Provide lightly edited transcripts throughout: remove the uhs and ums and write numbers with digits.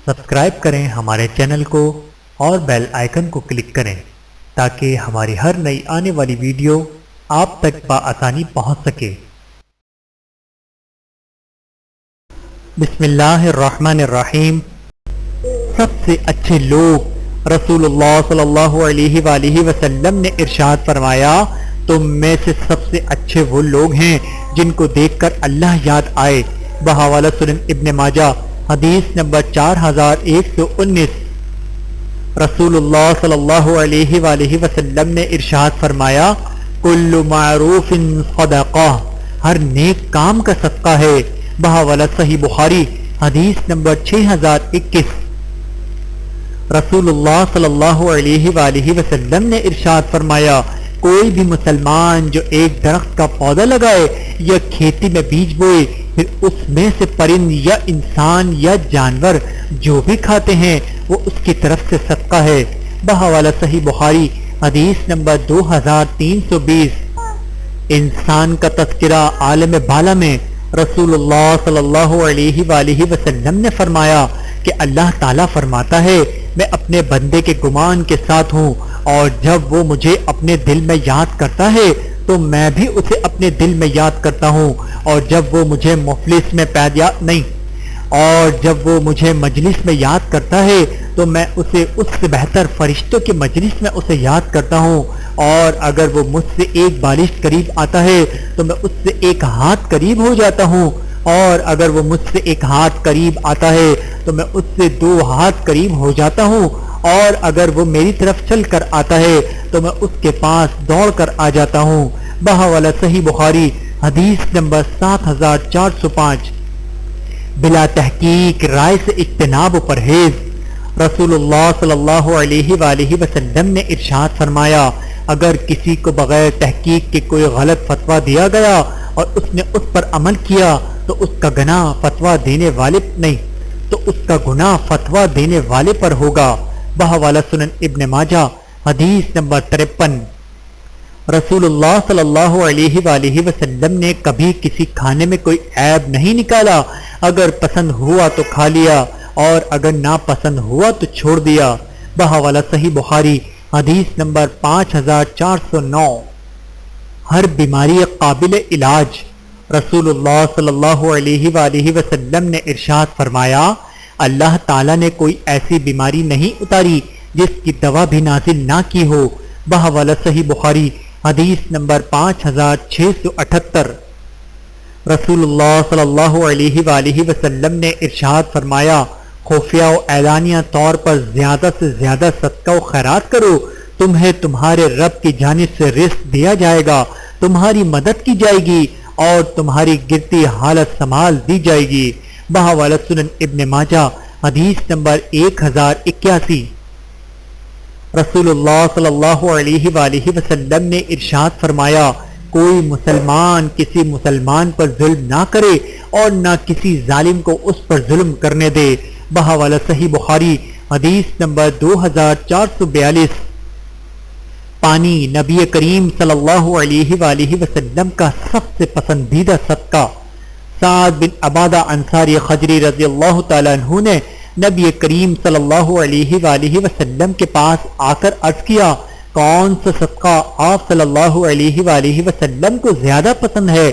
Subscribe کریں ہمارے channel کو اور بیل آئیکن کو کلک کریں تاکہ ہماری ہر نئی آنے والی ویڈیو آپ تک بآسانی پہنچ سکے۔ بسم اللہ الرحمن الرحیم۔ سب سے اچھے لوگ رسول اللہ صلی اللہ علیہ وآلہ وسلم نے ارشاد فرمایا، تم میں سے سب سے اچھے وہ لوگ ہیں جن کو دیکھ کر اللہ یاد آئے۔ بحوالہ سنن ابن ماجہ حدیث نمبر 4119۔ رسول اللہ صلی اللہ علیہ وآلہ وسلم نے ارشاد فرمایا، کل معروف صدقہ، ہر نیک کام کا صدقہ ہے۔ بحوالہ صحیح بخاری حدیث نمبر 6021۔ رسول اللہ صلی اللہ علیہ وآلہ وسلم نے ارشاد فرمایا، کوئی بھی مسلمان جو ایک درخت کا پودا لگائے یا کھیتی میں بیج بوئے، پھر اس میں سے پرند یا انسان یا جانور جو بھی کھاتے ہیں وہ اس کی طرف سے صدقہ ہے۔ بحوالہ صحیح بخاری حدیث نمبر 2320۔ انسان کا تذکرہ عالم بالا میں رسول اللہ صلی اللہ علیہ وآلہ وسلم نے فرمایا کہ اللہ تعالیٰ فرماتا ہے، میں اپنے بندے کے گمان کے ساتھ ہوں، اور جب وہ مجھے اپنے دل میں یاد کرتا ہے تو میں بھی اسے اپنے دل میں یاد کرتا ہوں، اور جب وہ مجھے مجلس میں یاد کرتا ہے تو میں اسے اس سے بہتر فرشتوں کی مجلس میں اسے یاد کرتا ہوں، اور اگر وہ مجھ سے ایک بالش قریب آتا ہے تو میں اس سے ایک ہاتھ قریب ہو جاتا ہوں، اور اگر وہ مجھ سے ایک ہاتھ قریب آتا ہے تو میں اس سے 2 ہاتھ قریب ہو جاتا ہوں، اور اگر وہ میری طرف چل کر آتا ہے تو میں اس کے پاس دوڑ کر آ جاتا ہوں۔ بحوالہ صحیح بخاری حدیث نمبر 7405۔ بلا تحقیق رائے سے اجتناب و پرہیز۔ رسول اللہ صلی اللہ علیہ وآلہ وسلم نے ارشاد فرمایا، اگر کسی کو بغیر تحقیق کے کوئی غلط فتویٰ دیا گیا اور اس نے اس پر عمل کیا تو اس کا گناہ فتویٰ دینے والے پر ہوگا۔ بحوالہ سنن ابن ماجہ حدیث نمبر 53۔ رسول اللہ صلی اللہ علیہ وآلہ وسلم نے کبھی کسی کھانے میں کوئی عیب نہیں نکالا، اگر پسند ہوا تو کھا لیا اور اگر ناپسند ہوا تو چھوڑ دیا۔ بحوالہ صحیح بخاری حدیث نمبر 5409۔ ہر بیماری قابل علاج۔ رسول اللہ صلی اللہ علیہ وآلہ وسلم نے ارشاد فرمایا، اللہ تعالیٰ نے کوئی ایسی بیماری نہیں اتاری جس کی دوا بھی نازل نہ کی ہو۔ بحوالہ صحیح بخاری حدیث نمبر 5678۔ رسول اللہ صلی اللہ علیہ وآلہ وسلم نے ارشاد فرمایا، خفیہ و اعلانیہ طور پر زیادہ سے زیادہ صدقہ و خیرات کرو، تمہیں تمہارے رب کی جانب سے رزق دیا جائے گا، تمہاری مدد کی جائے گی اور تمہاری گرتی حالت سنبھال دی جائے گی۔ بحوالہ سنن ابن ماجہ حدیث نمبر 1081۔ رسول اللہ صلی اللہ علیہ وآلہ وسلم نے ارشاد فرمایا، کوئی مسلمان کسی مسلمان پر ظلم نہ کرے اور نہ کسی ظالم کو اس پر ظلم کرنے دے۔ بحوالہ صحیح بخاری حدیث نمبر 2442۔ پانی نبی کریم صلی اللہ علیہ وآلہ وسلم کا سب سے پسندیدہ صدقہ۔ سعد بن عبادہ انصاری خجری رضی اللہ تعالیٰ عنہ نے نبی کریم صلی اللہ علیہ وآلہ وسلم کے پاس آ کر عرض کیا، کون سا صدقہ آپ صلی اللہ علیہ وآلہ وسلم کو زیادہ پسند ہے؟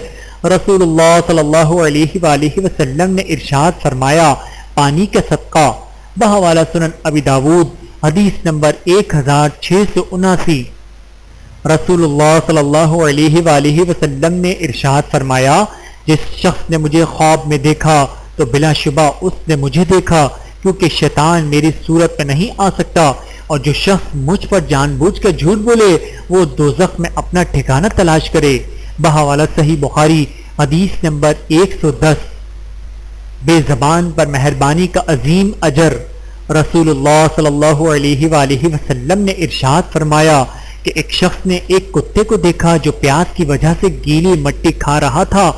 رسول اللہ صلی اللہ علیہ وآلہ وسلم نے ارشاد فرمایا، پانی کا صدقہ۔ بحوالہ سنن ابی داود حدیث نمبر 1679۔ رسول اللہ صلی اللہ علیہ وآلہ وسلم نے ارشاد فرمایا، جس شخص نے مجھے خواب میں دیکھا تو بلا شبہ اس نے مجھے دیکھا، کیونکہ شیطان میری صورت میں نہیں آ سکتا، اور جو شخص مجھ پر جان بوجھ کر جھوٹ بولے وہ دوزخ میں اپنا ٹھکانہ تلاش کرے۔ بحوالہ صحیح بخاری حدیث نمبر 110۔ بے زبان پر مہربانی کا عظیم اجر۔ رسول اللہ صلی اللہ علیہ وآلہ وسلم نے ارشاد فرمایا کہ ایک شخص نے ایک کتے کو دیکھا جو پیاس کی وجہ سے گیلی مٹی کھا رہا تھا،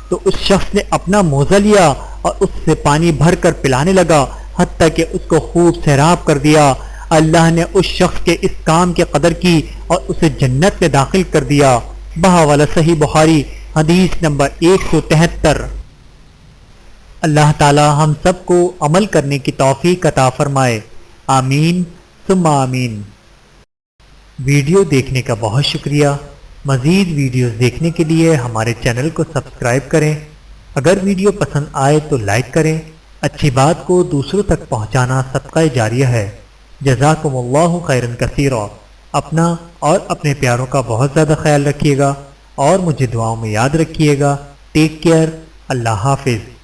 تو اس شخص نے اپنا موزہ لیا اور اس سے پانی بھر کر پلانے لگا، حتیٰ کہ اس کو خوب سیراب کر دیا۔ اللہ نے اس شخص کے اس کام کی قدر کی اور اسے جنت میں داخل کر دیا۔ بحوالہ صحیح بخاری حدیث نمبر 173۔ اللہ تعالی ہم سب کو عمل کرنے کی توفیق عطا فرمائے، آمین ثم آمین۔ ویڈیو دیکھنے کا بہت شکریہ۔ مزید ویڈیوز دیکھنے کے لیے ہمارے چینل کو سبسکرائب کریں۔ اگر ویڈیو پسند آئے تو لائک کریں۔ اچھی بات کو دوسروں تک پہنچانا صدقہ جاریہ ہے۔ جزاکم اللہ خیرا کثیرا۔ اپنا اور اپنے پیاروں کا بہت زیادہ خیال رکھیے گا اور مجھے دعاؤں میں یاد رکھیے گا۔ Take care. اللہ حافظ۔